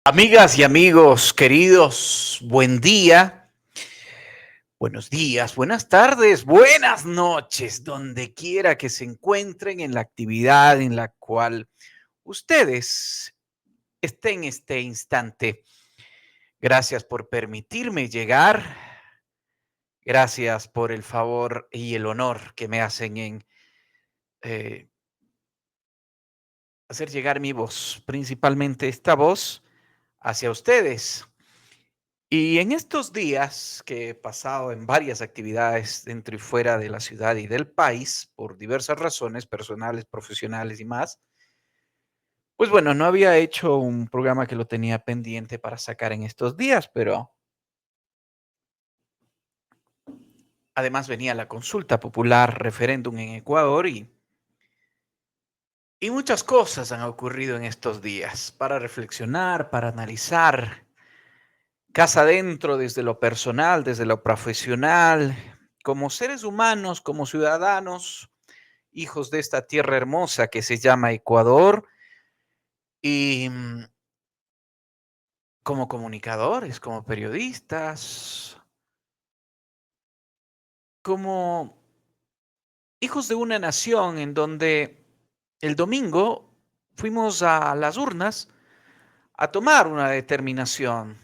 Amigas y amigos queridos, buen día, buenos días, buenas tardes, buenas noches, donde quiera que se encuentren en la actividad en la cual ustedes estén en este instante. Gracias por permitirme llegar, gracias por el favor y el honor que me hacen en eh, hacer llegar mi voz, principalmente esta voz hacia ustedes. Y en estos días que he pasado en varias actividades dentro y fuera de la ciudad y del país, por diversas razones personales, profesionales y más, pues bueno, no había hecho un programa que lo tenía pendiente para sacar en estos días, pero además venía la consulta popular, referéndum en Ecuador y muchas cosas han ocurrido en estos días para reflexionar, para analizar, casa adentro desde lo personal, desde lo profesional, como seres humanos, como ciudadanos hijos de esta tierra hermosa que se llama Ecuador y como comunicadores, como periodistas, como hijos de una nación en donde el domingo fuimos a las urnas a tomar una determinación,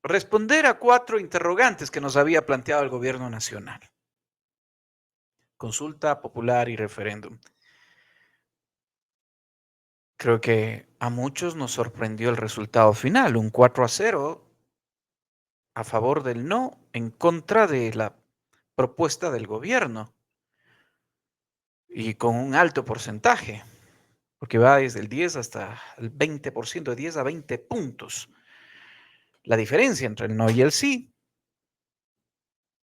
responder a 4 interrogantes que nos había planteado el gobierno nacional, consulta popular y referéndum. Creo que a muchos nos sorprendió el resultado final, un 4-0 a favor del no, en contra de la propuesta del gobierno y con un alto porcentaje, porque va desde el 10 hasta el 20%, de 10 a 20 puntos, la diferencia entre el no y el sí.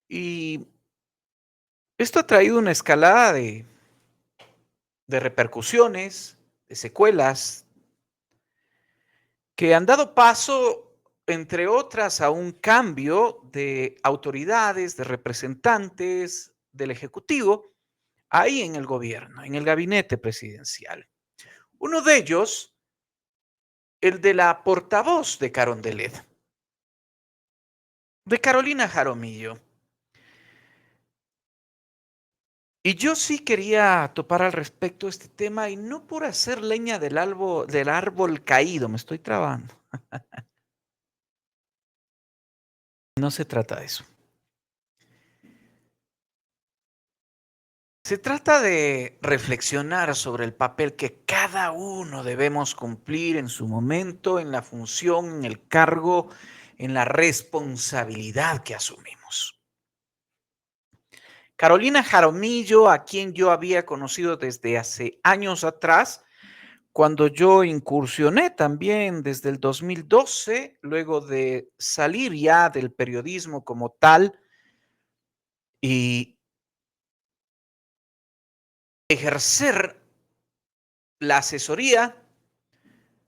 Y esto ha traído una escalada de repercusiones, de secuelas, que han dado paso, entre otras, a un cambio de autoridades, de representantes del Ejecutivo, ahí en el gobierno, en el gabinete presidencial. Uno de ellos, el de la portavoz de Carondelet, de Carolina Jaramillo. Y yo sí quería topar al respecto este tema y no por hacer leña del árbol caído, me estoy trabando. No se trata de eso. Se trata de reflexionar sobre el papel que cada uno debemos cumplir en su momento, en la función, en el cargo, en la responsabilidad que asumimos. Carolina Jaramillo, a quien yo había conocido desde hace años atrás, cuando yo incursioné también desde el 2012, luego de salir ya del periodismo como tal y ejercer la asesoría,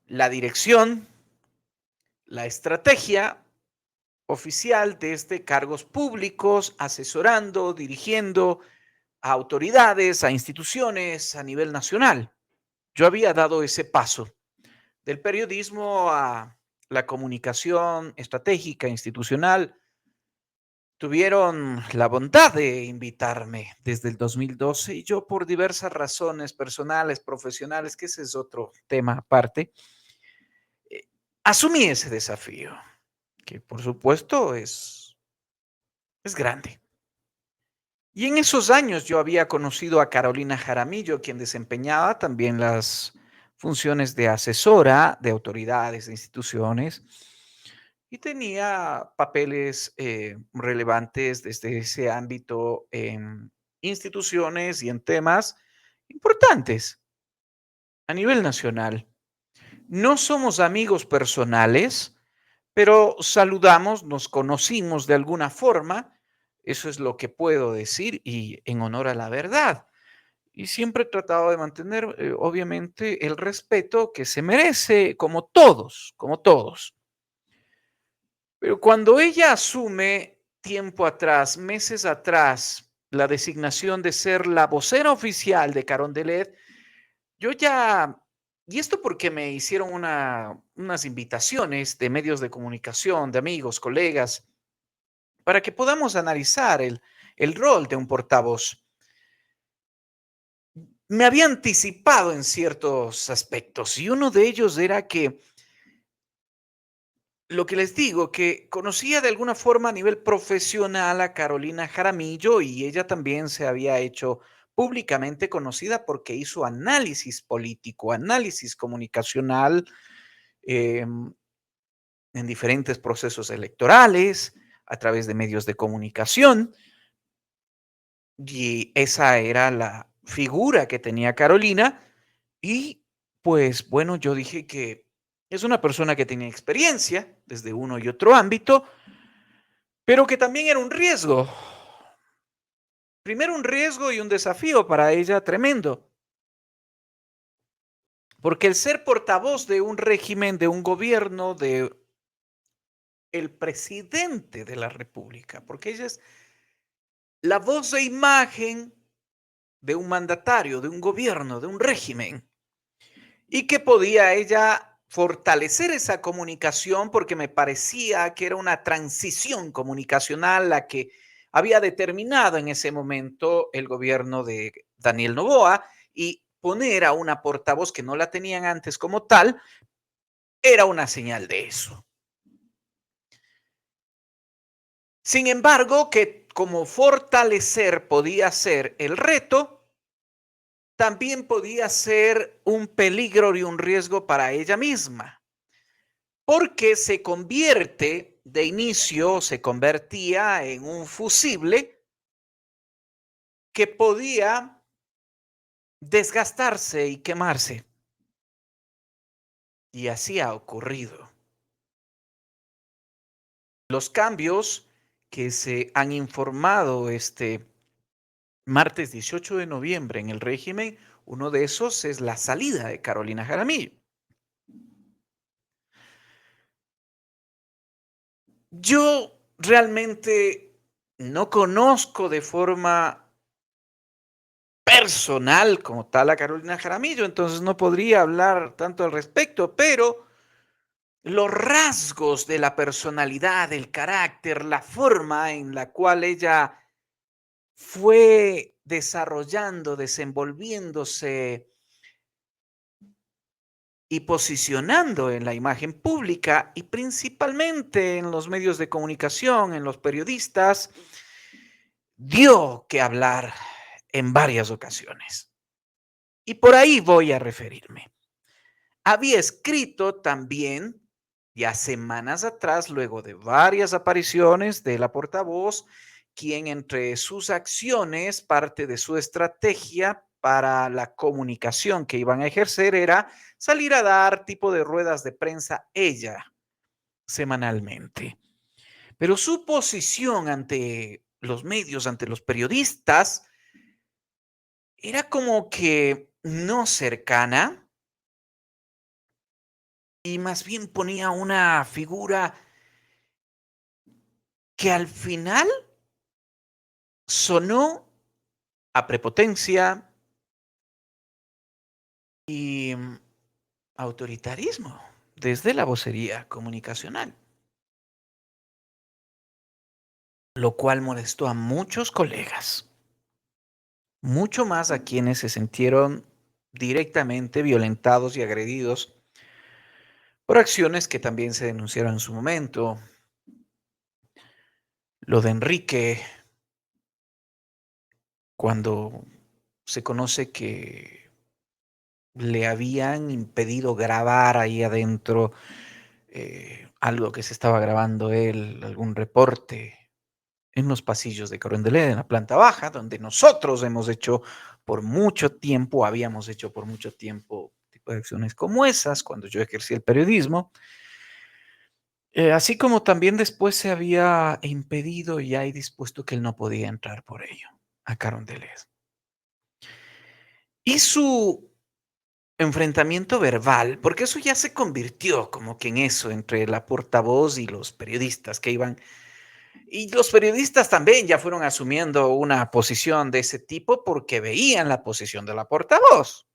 la dirección, la estrategia oficial desde cargos públicos, asesorando, dirigiendo a autoridades, a instituciones a nivel nacional. Yo había dado ese paso del periodismo a la comunicación estratégica, institucional. Tuvieron la bondad de invitarme desde el 2012 y yo por diversas razones personales, profesionales, que ese es otro tema aparte, eh, asumí ese desafío, que por supuesto es grande. Y en esos años yo había conocido a Carolina Jaramillo, quien desempeñaba también las funciones de asesora de autoridades, de instituciones, y tenía papeles relevantes desde ese ámbito en instituciones y en temas importantes a nivel nacional. No somos amigos personales, pero saludamos, nos conocimos de alguna forma, eso es lo que puedo decir y en honor a la verdad. Y siempre he tratado de mantener, obviamente, el respeto que se merece, como todos, como todos. Pero cuando ella asume tiempo atrás, meses atrás, la designación de ser la vocera oficial de Carondelet, yo ya Y esto porque me hicieron unas invitaciones de medios de comunicación, de amigos, colegas, para que podamos analizar el rol de un portavoz. Me había anticipado en ciertos aspectos y uno de ellos era que lo que les digo, que conocía de alguna forma a nivel profesional a Carolina Jaramillo y ella también se había hecho públicamente conocida porque hizo análisis político, análisis comunicacional en diferentes procesos electorales, a través de medios de comunicación, y esa era la figura que tenía Carolina. Y pues bueno, yo dije que es una persona que tenía experiencia desde uno y otro ámbito, pero que también era un riesgo. Primero un riesgo y un desafío para ella tremendo, porque el ser portavoz de un régimen, de un gobierno, de el presidente de la República, porque ella es la voz de imagen de un mandatario, de un gobierno, de un régimen, y que podía ella fortalecer esa comunicación porque me parecía que era una transición comunicacional la que había determinado en ese momento el gobierno de Daniel Noboa, y poner a una portavoz que no la tenían antes como tal era una señal de eso. Sin embargo, que como fortalecer podía ser el reto, también podía ser un peligro y un riesgo para ella misma, porque se convierte de inicio, se convertía en un fusible que podía desgastarse y quemarse. Y así ha ocurrido. Los cambios que se han informado este martes 18 de noviembre en el régimen, uno de esos es la salida de Carolina Jaramillo. Yo realmente no conozco de forma personal como tal a Carolina Jaramillo, entonces no podría hablar tanto al respecto, pero los rasgos de la personalidad, el carácter, la forma en la cual ella fue desarrollando, desenvolviéndose y posicionando en la imagen pública y principalmente en los medios de comunicación, en los periodistas, dio que hablar en varias ocasiones. Y por ahí voy a referirme. Había escrito también, ya semanas atrás, luego de varias apariciones de la portavoz, quien entre sus acciones, parte de su estrategia para la comunicación que iban a ejercer era salir a dar tipo de ruedas de prensa ella semanalmente. Pero su posición ante los medios, ante los periodistas, era como que no cercana y más bien ponía una figura que al final sonó a prepotencia y autoritarismo desde la vocería comunicacional, lo cual molestó a muchos colegas, mucho más a quienes se sintieron directamente violentados y agredidos por acciones que también se denunciaron en su momento. Lo de Enrique, cuando se conoce que le habían impedido grabar ahí adentro algo que se estaba grabando él, algún reporte en los pasillos de Carondelet, en la planta baja, donde nosotros hemos hecho por mucho tiempo, habíamos hecho por mucho tiempo tipo de acciones como esas, cuando yo ejercí el periodismo, así como también después se había impedido y hay dispuesto que él no podía entrar por ello a Carondelet. Y su enfrentamiento verbal, porque eso ya se convirtió como que en eso entre la portavoz y los periodistas que iban. Y los periodistas también ya fueron asumiendo una posición de ese tipo porque veían la posición de la portavoz.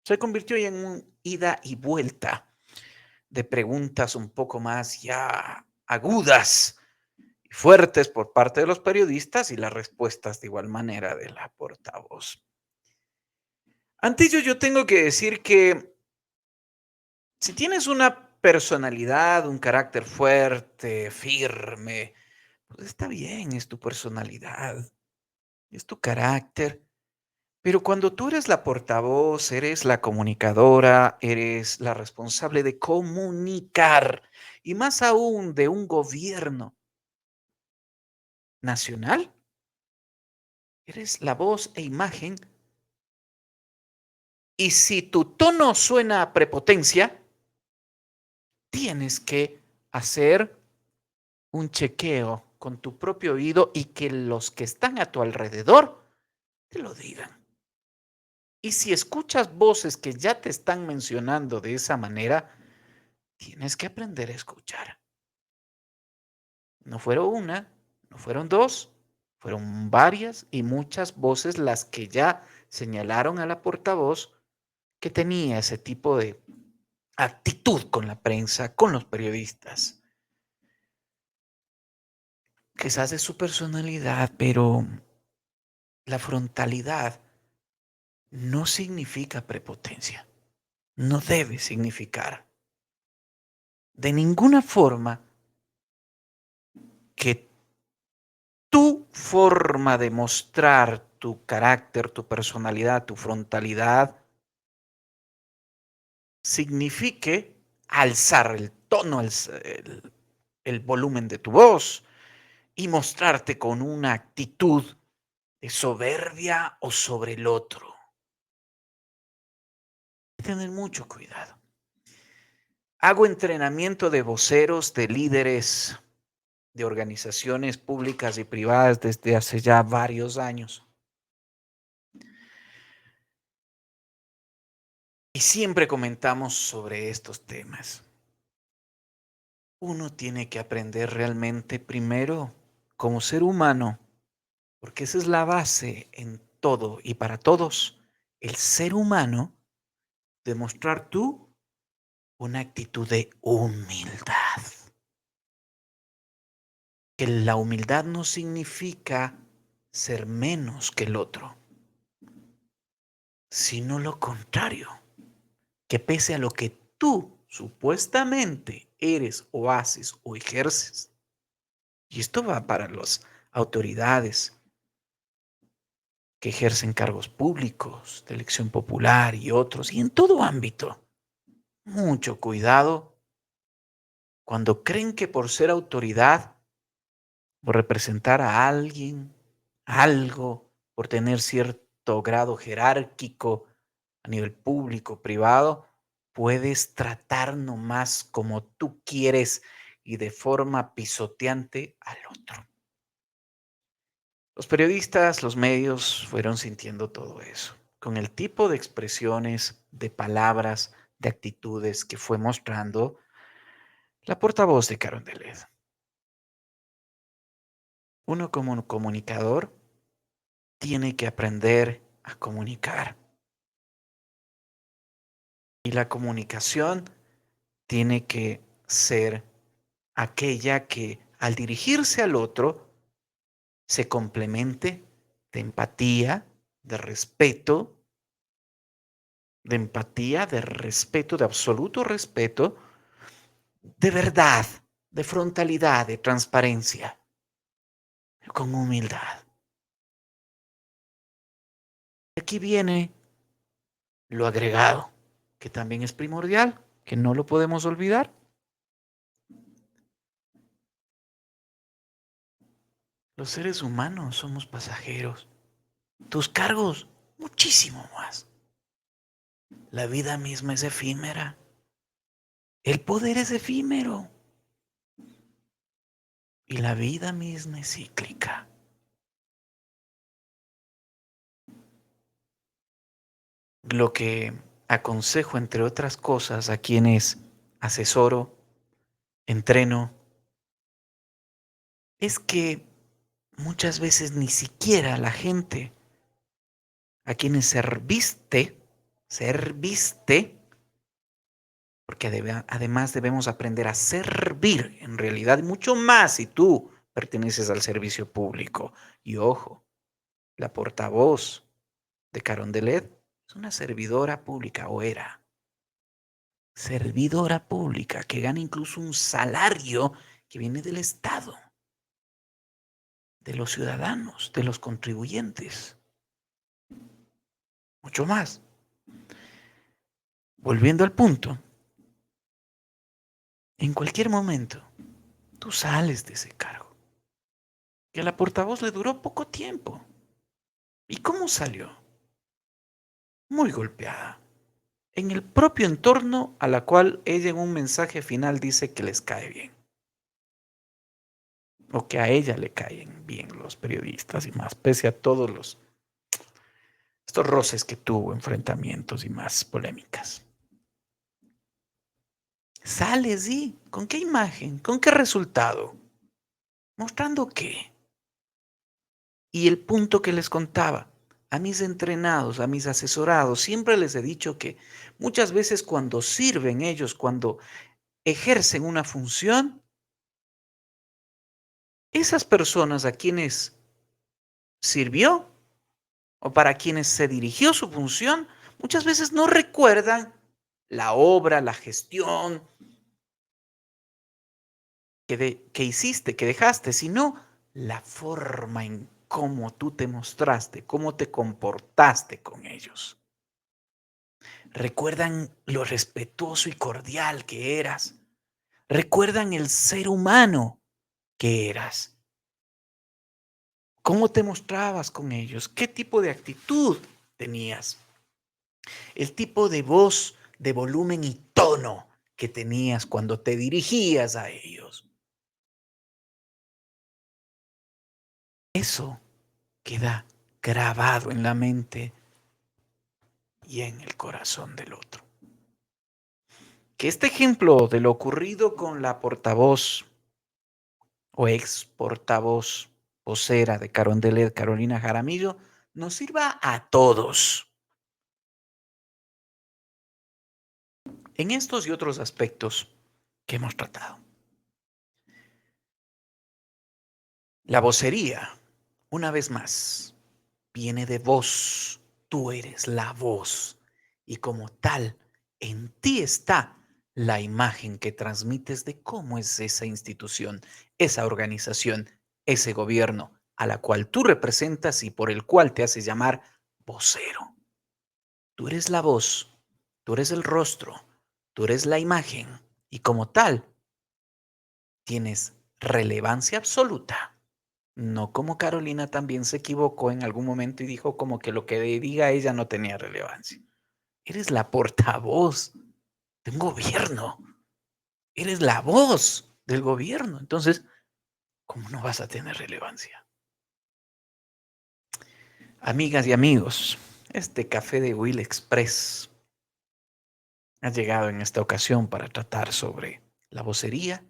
Se convirtió ya en un ida y vuelta de preguntas un poco más ya agudas y fuertes por parte de los periodistas y las respuestas de igual manera de la portavoz. Ante ello, yo tengo que decir que si tienes una personalidad, un carácter fuerte, firme, pues está bien, es tu personalidad, es tu carácter. Pero cuando tú eres la portavoz, eres la comunicadora, eres la responsable de comunicar, y más aún de un gobierno nacional, eres la voz e imagen. Y si tu tono suena a prepotencia, tienes que hacer un chequeo con tu propio oído y que los que están a tu alrededor te lo digan. Y si escuchas voces que ya te están mencionando de esa manera, tienes que aprender a escuchar. No fueron una, no fueron dos, fueron varias y muchas voces las que ya señalaron a la portavoz que tenía ese tipo de actitud con la prensa, con los periodistas. Quizás es su personalidad, pero la frontalidad no significa prepotencia, no debe significar de ninguna forma que tu forma de mostrar tu carácter, tu personalidad, tu frontalidad signifique alzar el tono, el volumen de tu voz y mostrarte con una actitud de soberbia o sobre el otro. Hay que tener mucho cuidado. Hago entrenamiento de voceros, de líderes, de organizaciones públicas y privadas desde hace ya varios años. Y siempre comentamos sobre estos temas. Uno tiene que aprender realmente primero como ser humano, porque esa es la base en todo y para todos. El ser humano, demostrar tú una actitud de humildad. Que la humildad no significa ser menos que el otro, sino lo contrario, que pese a lo que tú supuestamente eres o haces o ejerces, y esto va para las autoridades que ejercen cargos públicos, de elección popular y otros, y en todo ámbito, mucho cuidado cuando creen que por ser autoridad, por representar a alguien, algo, por tener cierto grado jerárquico a nivel público, privado, puedes tratar nomás como tú quieres y de forma pisoteante al otro. Los periodistas, los medios fueron sintiendo todo eso, con el tipo de expresiones, de palabras, de actitudes que fue mostrando la portavoz de Carondelet. Uno como comunicador tiene que aprender a comunicar. Y la comunicación tiene que ser aquella que al dirigirse al otro se complemente de empatía, de respeto, de respeto, de absoluto respeto, de verdad, de frontalidad, de transparencia, con humildad. Aquí viene lo agregado, que también es primordial, que no lo podemos olvidar. Los seres humanos somos pasajeros. Tus cargos, muchísimo más. La vida misma es efímera. El poder es efímero. Y la vida misma es cíclica. Lo que aconsejo, entre otras cosas, a quienes asesoro, entreno, es que muchas veces ni siquiera la gente a quienes serviste serviste, porque además debemos aprender a servir en realidad mucho más si tú perteneces al servicio público. Y ojo, la portavoz de Carondelet es una servidora pública, o era servidora pública, que gana incluso un salario que viene del Estado, de los ciudadanos, de los contribuyentes, mucho más. Volviendo al punto, en cualquier momento tú sales de ese cargo. Que a la portavoz le duró poco tiempo. ¿Y cómo salió? Muy golpeada. En el propio entorno a la cual ella en un mensaje final dice que les cae bien. O que a ella le caen bien los periodistas y más, pese a todos estos roces que tuvo, enfrentamientos y más polémicas. Sales y ¿con qué imagen? ¿Con qué resultado? ¿Mostrando qué? Y el punto que les contaba, a mis entrenados, a mis asesorados, siempre les he dicho que muchas veces cuando sirven ellos, cuando ejercen una función, esas personas a quienes sirvió o para quienes se dirigió su función, muchas veces no recuerdan la obra, la gestión que hiciste, que dejaste, sino la forma en cómo tú te mostraste, cómo te comportaste con ellos. Recuerdan lo respetuoso y cordial que eras. Recuerdan el ser humano que eras. ¿Cómo te mostrabas con ellos? ¿Qué tipo de actitud tenías? El tipo de voz, de volumen y tono que tenías cuando te dirigías a ellos. Eso queda grabado en la mente y en el corazón del otro. Que este ejemplo de lo ocurrido con la portavoz o ex portavoz vocera de Carondelet, Carolina Jaramillo, nos sirva a todos en estos y otros aspectos que hemos tratado. La vocería, una vez más, viene de voz. Tú eres la voz y como tal, en ti está la imagen que transmites de cómo es esa institución, esa organización, ese gobierno a la cual tú representas y por el cual te haces llamar vocero. Tú eres la voz, tú eres el rostro, tú eres la imagen y como tal tienes relevancia absoluta. No como Carolina también se equivocó en algún momento y dijo como que lo que diga ella no tenía relevancia. Eres la portavoz de un gobierno. Eres la voz del gobierno. Entonces, ¿cómo no vas a tener relevancia? Amigas y amigos, este café de Will Express ha llegado en esta ocasión para tratar sobre la vocería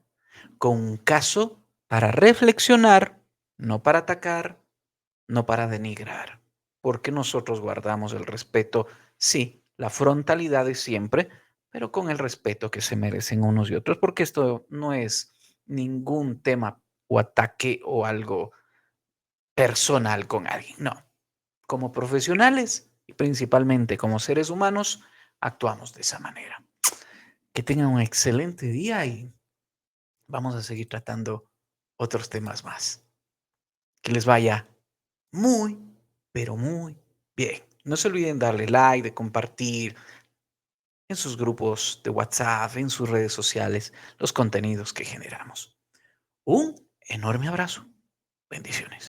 con un caso para reflexionar, no para atacar, no para denigrar, porque nosotros guardamos el respeto, sí, la frontalidad es siempre, pero con el respeto que se merecen unos y otros, porque esto no es ningún tema o ataque o algo personal con alguien, no. Como profesionales y principalmente como seres humanos, actuamos de esa manera. Que tengan un excelente día y vamos a seguir tratando otros temas más. Que les vaya muy, pero muy bien. No se olviden darle like, de compartir en sus grupos de WhatsApp, en sus redes sociales, los contenidos que generamos. Un enorme abrazo. Bendiciones.